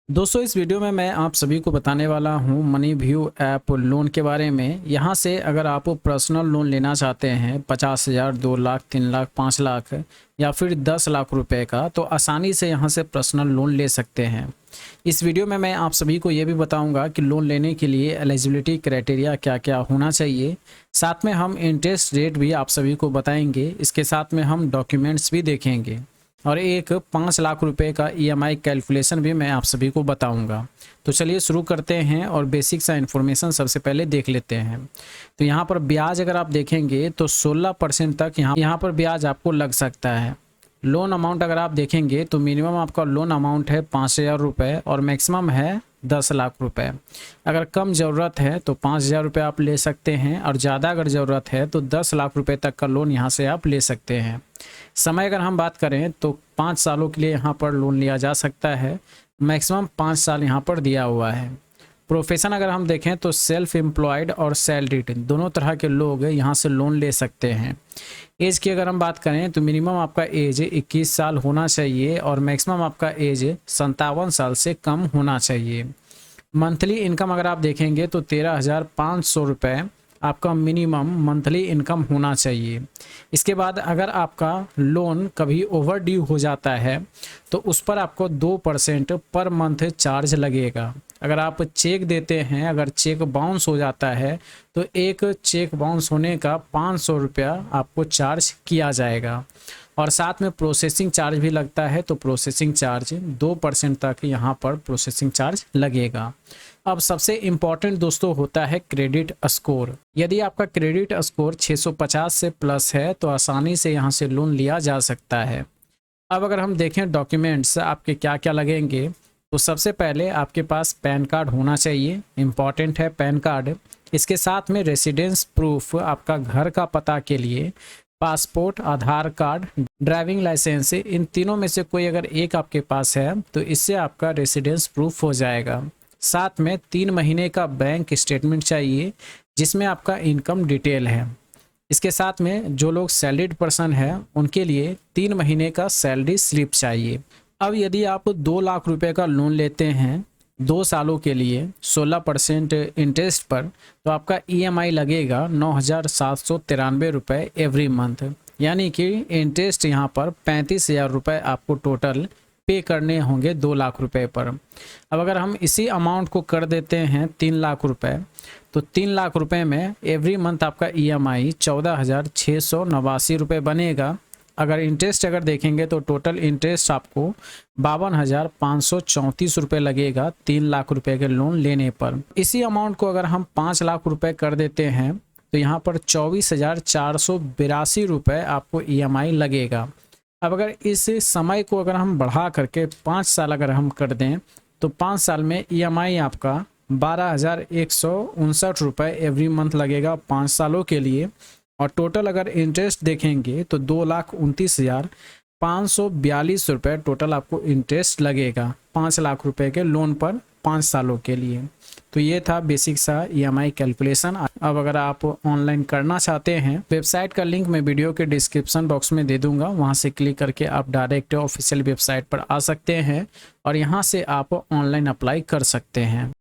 दोस्तों इस वीडियो में मैं आप सभी को बताने वाला हूं मनी व्यू ऐप लोन के बारे में। यहां से अगर आप पर्सनल लोन लेना चाहते हैं 50,000, 2 लाख, 3 लाख, 5 लाख या फिर 10 लाख रुपए का, तो आसानी से यहां से पर्सनल लोन ले सकते हैं। इस वीडियो में मैं आप सभी को ये भी बताऊंगा कि लोन लेने के लिए एलिजिबिलिटी क्राइटेरिया क्या क्या होना चाहिए। साथ में हम इंटरेस्ट रेट भी आप सभी को बताएंगे। इसके साथ में हम डॉक्यूमेंट्स भी देखेंगे और एक 5 लाख रुपए का ईएमआई कैलकुलेशन भी मैं आप सभी को बताऊंगा। तो चलिए शुरू करते हैं और बेसिक सा इन्फॉर्मेशन सबसे पहले देख लेते हैं। तो यहाँ पर ब्याज अगर आप देखेंगे तो 16% तक यहाँ पर ब्याज आपको लग सकता है। लोन अमाउंट अगर आप देखेंगे तो मिनिमम आपका लोन अमाउंट है 5,000 रुपये और मैक्सिमम है 10 लाख रुपए। अगर कम ज़रूरत है तो 5,000 रुपये आप ले सकते हैं और ज़्यादा अगर ज़रूरत है तो 10 लाख रुपए तक का लोन यहाँ से आप ले सकते हैं। समय अगर हम बात करें तो 5 सालों के लिए यहाँ पर लोन लिया जा सकता है। मैक्सिमम 5 साल यहाँ पर दिया हुआ है। प्रोफेशन अगर हम देखें तो सेल्फ एम्प्लॉयड और सैलरीड दोनों तरह के लोग यहाँ से लोन ले सकते हैं। एज की अगर हम बात करें तो मिनिमम आपका एज 21 साल होना चाहिए और मैक्सिमम आपका एज 57 साल से कम होना चाहिए। मंथली इनकम अगर आप देखेंगे तो 13,500 रुपये आपका मिनिमम मंथली इनकम होना चाहिए। इसके बाद अगर आपका लोन कभी ओवर ड्यू हो जाता है तो उस पर आपको 2% पर मंथ चार्ज लगेगा। अगर आप चेक देते हैं, अगर चेक बाउंस हो जाता है तो एक चेक बाउंस होने का 500 रुपया आपको चार्ज किया जाएगा और साथ में प्रोसेसिंग चार्ज भी लगता है। तो प्रोसेसिंग चार्ज 2% तक यहाँ पर प्रोसेसिंग चार्ज लगेगा। अब सबसे इम्पॉर्टेंट दोस्तों होता है क्रेडिट स्कोर। यदि आपका क्रेडिट स्कोर 650 से प्लस है तो आसानी से यहाँ से लोन लिया जा सकता है। अब अगर हम देखें डॉक्यूमेंट्स आपके क्या क्या लगेंगे तो सबसे पहले आपके पास पैन कार्ड होना चाहिए, इम्पॉर्टेंट है पैन कार्ड। इसके साथ में रेसिडेंस प्रूफ आपका घर का पता के लिए, पासपोर्ट, आधार कार्ड, ड्राइविंग लाइसेंस, इन तीनों में से कोई अगर एक आपके पास है तो इससे आपका रेसिडेंस प्रूफ हो जाएगा। साथ में 3 महीने का बैंक स्टेटमेंट चाहिए जिसमें आपका इनकम डिटेल है। इसके साथ में जो लोग सैलरीड पर्सन है उनके लिए 3 महीने का सैलरी स्लिप चाहिए। अब यदि आप 2 लाख रुपए का लोन लेते हैं 2 सालों के लिए 16% इंटरेस्ट पर, तो आपका ईएमआई लगेगा 9,793 रुपये एवरी मंथ। यानी कि इंटरेस्ट यहाँ पर 35,000 रुपये आपको टोटल पे करने होंगे 2 लाख रुपए पर। अब अगर हम इसी अमाउंट को कर देते हैं 3 लाख रुपए, तो 3 लाख रुपए में एवरी मंथ आपका ईएमआई 14,689 रुपये बनेगा। अगर इंटरेस्ट अगर देखेंगे तो टोटल इंटरेस्ट आपको 52,534 रुपये लगेगा 3 लाख रुपए के लोन लेने पर। इसी अमाउंट को अगर हम 5 लाख रुपए कर देते हैं तो यहाँ पर 24,482 रुपये आपको ईएमआई लगेगा। अब अगर इस समय को अगर हम बढ़ा करके 5 साल अगर हम कर दें तो 5 साल में ईएमआई आपका 12,159 रुपये एवरी मंथ लगेगा 5 सालों के लिए। और टोटल अगर इंटरेस्ट देखेंगे तो 2,29,542 रुपये टोटल आपको इंटरेस्ट लगेगा 5 लाख रुपए के लोन पर 5 सालों के लिए। तो ये था बेसिक सा ईएमआई कैलकुलेशन। अब अगर आप ऑनलाइन करना चाहते हैं, वेबसाइट का लिंक मैं वीडियो के डिस्क्रिप्शन बॉक्स में दे दूंगा, वहां से क्लिक करके आप डायरेक्ट ऑफिशियल वेबसाइट पर आ सकते हैं और यहां से आप ऑनलाइन अप्लाई कर सकते हैं।